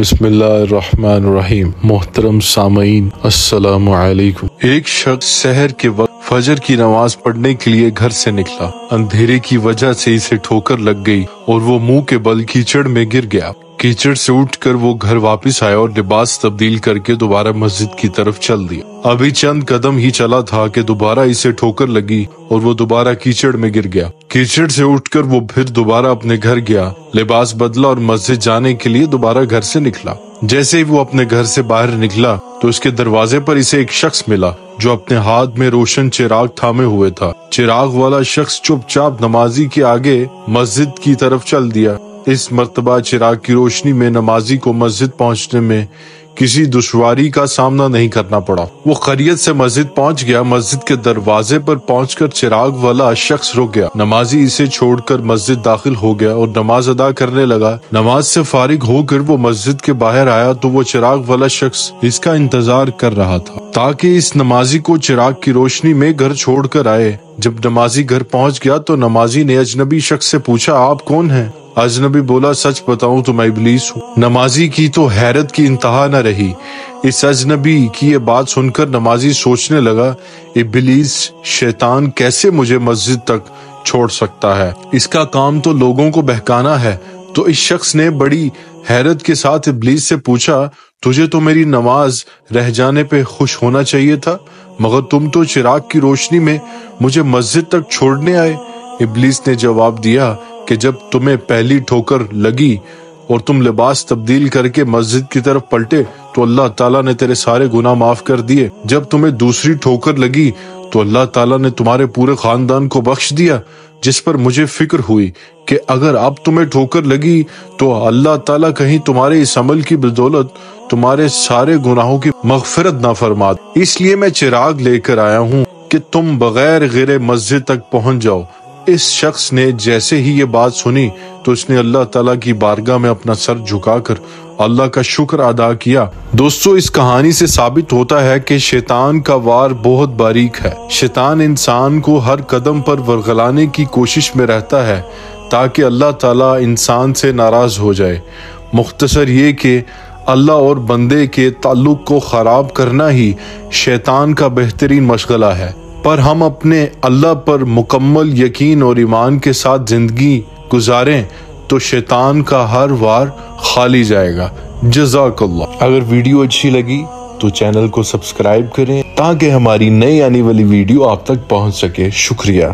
بسم اللہ الرحمن الرحیم۔ محترم سامعین السلام علیکم۔ ایک شخص سحر کے وقت فجر کی نماز پڑھنے کے لیے گھر سے نکلا۔ اندھیرے کی وجہ سے اسے ٹھوکر لگ گئی اور وہ منہ کے بل کیچڑ میں گر گیا۔ کیچڑ سے اٹھ کر وہ گھر واپس آیا اور لباس تبدیل کر کے دوبارہ مسجد کی طرف چل دیا۔ ابھی چند قدم ہی چلا تھا کہ دوبارہ اسے ٹھوکر لگی اور وہ دوبارہ کیچڑ میں گر گیا۔ کیچڑ سے اٹھ کر وہ پھر دوبارہ اپنے گھر گیا، لباس بدلا اور مسجد جانے کے لیے دوبارہ گھر سے نکلا۔ جیسے ہی وہ اپنے گھر سے باہر نکلا تو اس کے دروازے پر اسے ایک شخص ملا جو اپنے ہاتھ میں روشن چراغ تھامے ہوئے تھا۔ چراغ والا شخص چپ چاپ نمازی کے آگے مسجد کی طرف چل دیا۔ اس مرتبہ چراغ کی روشنی میں نمازی کو مسجد پہنچنے میں کسی دشواری کا سامنا نہیں کرنا پڑا۔ وہ خیریت سے مسجد پہنچ گیا۔ مسجد کے دروازے پر پہنچ کر چراغ والا شخص رک گیا۔ نمازی اسے چھوڑ کر مسجد داخل ہو گیا اور نماز ادا کرنے لگا۔ نماز سے فارغ ہو کر وہ مسجد کے باہر آیا تو وہ چراغ والا شخص اس کا انتظار کر رہا تھا تاکہ اس نمازی کو چراغ کی روشنی میں گھر چھوڑ کر آئے۔ جب نمازی گھر پہنچ گیا تو نمازی نے اجنبی شخص سے پوچھا، آپ کون ہیں؟ اجنبی بولا، سچ بتاؤں تو میں ابلیس ہوں۔ نمازی کی تو حیرت کی انتہا نہ رہی۔ اس اجنبی کی یہ بات سن کر نمازی سوچنے لگا، ابلیس شیطان کیسے مجھے مسجد تک چھوڑ سکتا ہے؟ اس کا کام تو لوگوں کو بہکانا ہے۔ تو اس شخص نے بڑی حیرت کے ساتھ ابلیس سے پوچھا، تجھے تو میری نماز رہ جانے پہ خوش ہونا چاہیے تھا، مگر تم تو چراغ کی روشنی میں مجھے مسجد تک چھوڑنے آئے۔ ابلیس نے جواب دیا کہ جب تمہیں پہلی ٹھوکر لگی اور تم لباس تبدیل کر کے مسجد کی طرف پلٹے تو اللہ تعالیٰ نے تیرے سارے گناہ معاف کر دیے۔ جب تمہیں دوسری ٹھوکر لگی تو اللہ تعالیٰ نے تمہارے پورے خاندان کو بخش دیا، جس پر مجھے فکر ہوئی کہ اگر اب تمہیں ٹھوکر لگی تو اللہ تعالیٰ کہیں تمہارے اس عمل کی بدولت تمہارے سارے گناہوں کی مغفرت نہ فرما دے۔ اس لیے میں چراغ لے کر آیا ہوں کہ تم بغیر غیر مسجد تک پہنچ جاؤ۔ اس شخص نے جیسے ہی یہ بات سنی تو اس نے اللہ تعالیٰ کی بارگاہ میں اپنا سر جھکا کر اللہ کا شکر ادا کیا۔ دوستو، اس کہانی سے ثابت ہوتا ہے کہ شیطان کا وار بہت باریک ہے۔ شیطان انسان کو ہر قدم پر ورغلانے کی کوشش میں رہتا ہے تاکہ اللہ تعالیٰ انسان سے ناراض ہو جائے۔ مختصر یہ کہ اللہ اور بندے کے تعلق کو خراب کرنا ہی شیطان کا بہترین مشغلہ ہے۔ پر ہم اپنے اللہ پر مکمل یقین اور ایمان کے ساتھ زندگی گزاریں تو شیطان کا ہر وار خالی جائے گا۔ جزاک اللہ۔ اگر ویڈیو اچھی لگی تو چینل کو سبسکرائب کریں تاکہ ہماری نئی آنے والی ویڈیو آپ تک پہنچ سکے۔ شکریہ۔